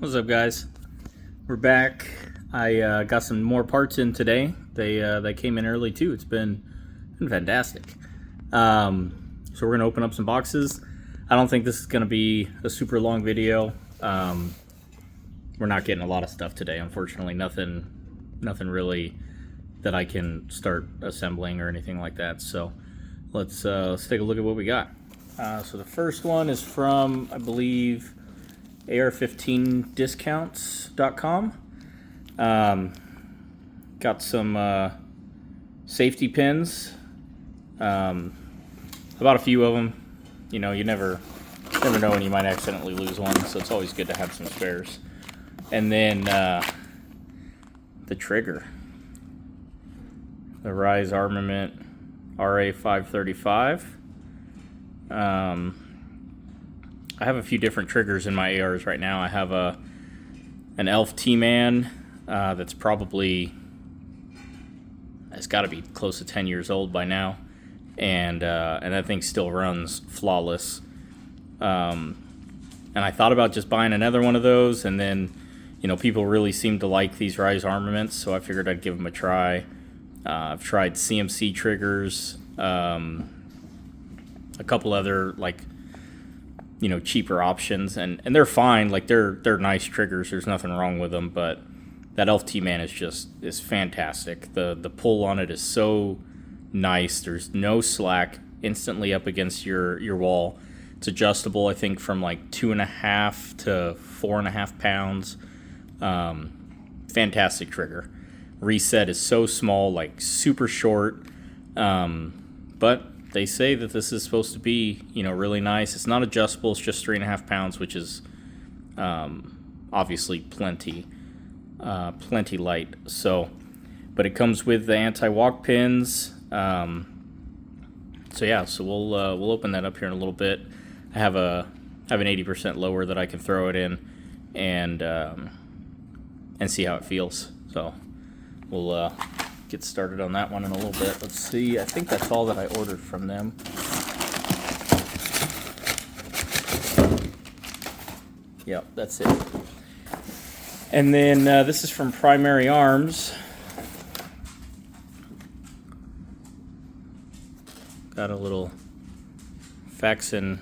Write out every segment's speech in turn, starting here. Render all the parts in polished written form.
What's up, guys? We're back. I got some more parts in today. They came in early too. It's been fantastic. So we're gonna open up some boxes. I don't think this is gonna be a super long video. We're not getting a lot of stuff today, unfortunately. Nothing really that I can start assembling or anything like that. So let's take a look at what we got. So the first one is from, I believe, ar15 discounts.com. Got some safety pins. I bought a few of them. You know, you never know when you might accidentally lose one, so it's always good to have some spares. And then the trigger, the Rise Armament RA535. I have a few different triggers in my ARs right now. I have an Elf T-Man that's probably, it's got to be close to 10 years old by now, and that thing still runs flawless. And I thought about just buying another one of those, and then, you know, people really seem to like these Rise armaments, so I figured I'd give them a try. I've tried CMC triggers, a couple other, like, you know, cheaper options, and they're fine. Like, they're nice triggers. There's nothing wrong with them, but that Elf T-Man is fantastic. The pull on it is so nice. There's no slack. Instantly up against your wall. It's adjustable, I think, from like 2.5 to 4.5 pounds. Fantastic trigger. Reset is so small, like super short, but they say that this is supposed to be, you know, really nice. It's not adjustable. It's just 3.5 pounds, which is obviously plenty light. So, but it comes with the anti-walk pins. So yeah, so we'll open that up here in a little bit. I have an 80% lower that I can throw it in, and see how it feels. So we'll get started on that one in a little bit. Let's see. I think that's all that I ordered from them. Yep, that's it. And then this is from Primary Arms. Got a little faxin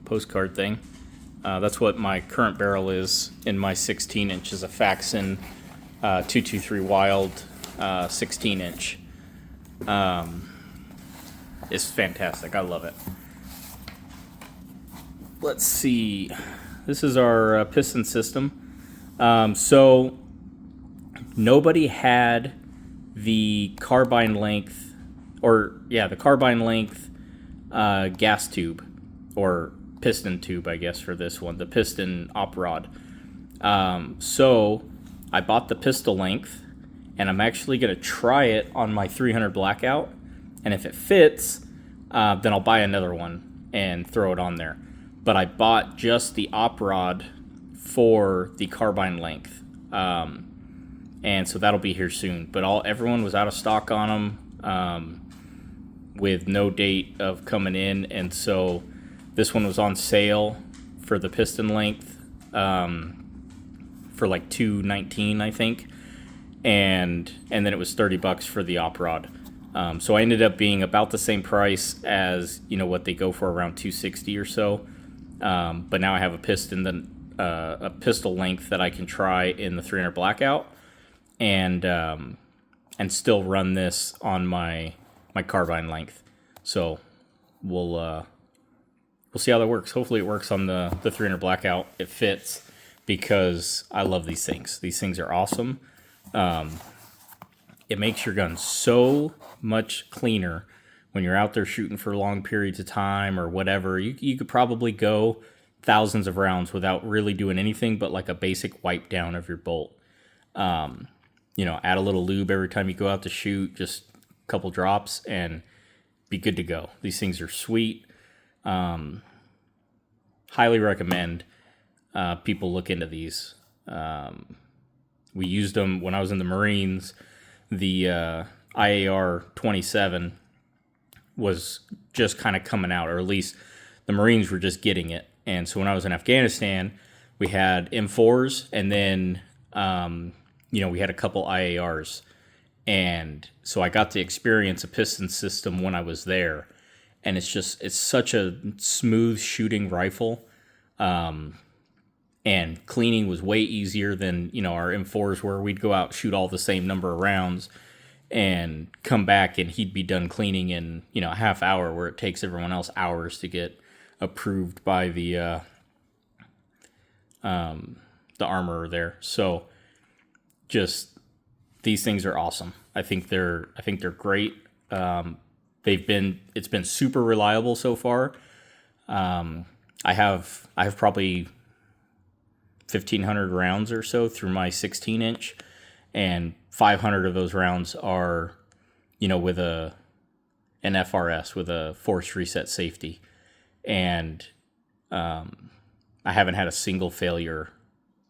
postcard thing. That's what my current barrel is in my 16-inch, is a faxin 223 Wild 16-inch. It's fantastic. I love it. Let's see. This is our piston system. So nobody had the carbine length, the carbine length gas tube, or piston tube, I guess, for this one, the piston op rod. So I bought the pistol length, and I'm actually going to try it on my 300 Blackout, and if it fits, then I'll buy another one and throw it on there. But I bought just the op rod for the carbine length, and so that'll be here soon. But everyone was out of stock on them, with no date of coming in, and so this one was on sale for the piston length for like $219, I think, and then it was $30 for the op rod. So I ended up being about the same price as, you know, what they go for, around $260 or so. But now I have a piston a pistol length that I can try in the 300 Blackout, and still run this on my carbine length. So we'll see how that works. Hopefully it works on the 300 Blackout. It fits, because I love these things. These things are awesome. It makes your gun so much cleaner when you're out there shooting for long periods of time or whatever. You could probably go thousands of rounds without really doing anything but like a basic wipe down of your bolt. You know, add a little lube every time you go out to shoot, just a couple drops, and be good to go. These things are sweet. Highly recommend people look into these. We used them when I was in the Marines. The IAR-27 was just kind of coming out, or at least the Marines were just getting it. And so when I was in Afghanistan, we had M4s, and then we had a couple IARs, and so I got to experience a piston system when I was there, and it's such a smooth shooting rifle, and cleaning was way easier than our M4s, where we'd go out, shoot all the same number of rounds, and come back and he'd be done cleaning in a half hour, where it takes everyone else hours to get approved by the armorer there. So just these things are awesome. I think they're great. It's been super reliable so far. I have probably 1,500 rounds or so through my 16-inch, and 500 of those rounds are, with an FRS, with a forced reset safety, and I haven't had a single failure.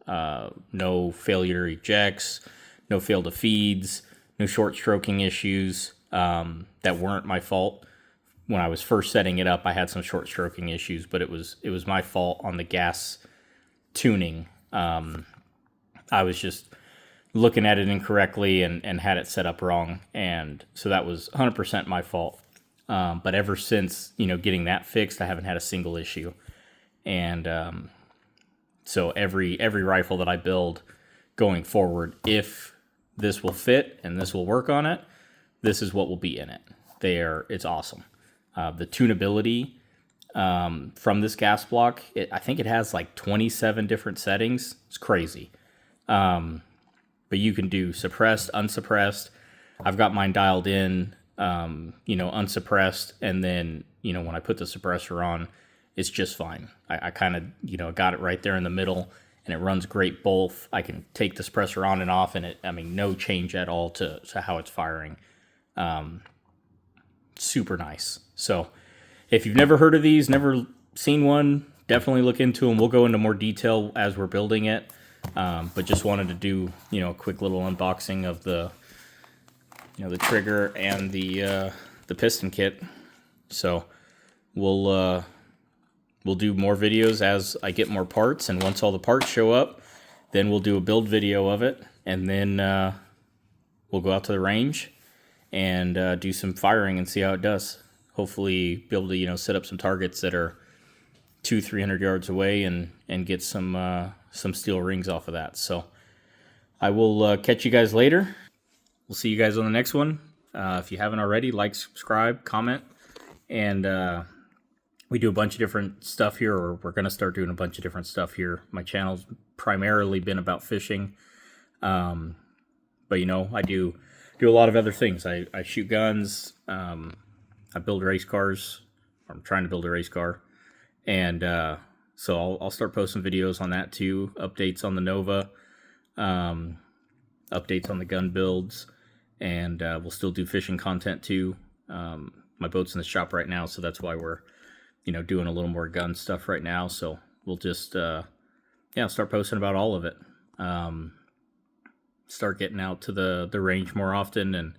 No failure ejects, no fail to feeds, no short stroking issues that weren't my fault. When I was first setting it up, I had some short stroking issues, but it was my fault on the gas tuning. I was just looking at it incorrectly and had it set up wrong, and so that was 100% my fault. But ever since getting that fixed, I haven't had a single issue. And so every rifle that I build going forward, if this will fit and this will work on it, this is what will be in it. It's awesome. The tunability from this gas block, I think it has like 27 different settings. It's crazy. But you can do suppressed, unsuppressed. I've got mine dialed in, unsuppressed, and then when I put the suppressor on, it's just fine. I kind of got it right there in the middle, and it runs great both. I can take the suppressor on and off, and no change at all to how it's firing. Super nice. So if you've never heard of these, never seen one, definitely look into them. We'll go into more detail as we're building it, but just wanted to do a quick little unboxing of the the trigger and the piston kit. So we'll do more videos as I get more parts, and once all the parts show up, then we'll do a build video of it, and then we'll go out to the range and do some firing and see how it does. Hopefully be able to set up some targets that are 200-300 yards away and get some steel rings off of that. So I will catch you guys later. We'll see you guys on the next one. If you haven't already, like, subscribe, comment, and we do a bunch of different stuff here, or we're going to start doing a bunch of different stuff here. My channel's primarily been about fishing, but I do a lot of other things. I shoot guns, I build race cars, or I'm trying to build a race car, and so I'll start posting videos on that too, updates on the Nova, updates on the gun builds, and we'll still do fishing content too. My boat's in the shop right now, so that's why we're doing a little more gun stuff right now. So we'll just start posting about all of it. Start getting out to the range more often, and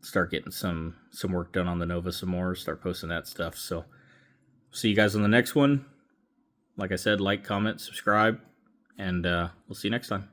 start getting some work done on the Nova some more, start posting that stuff. So see you guys on the next one. Like I said, like, comment, subscribe, and we'll see you next time.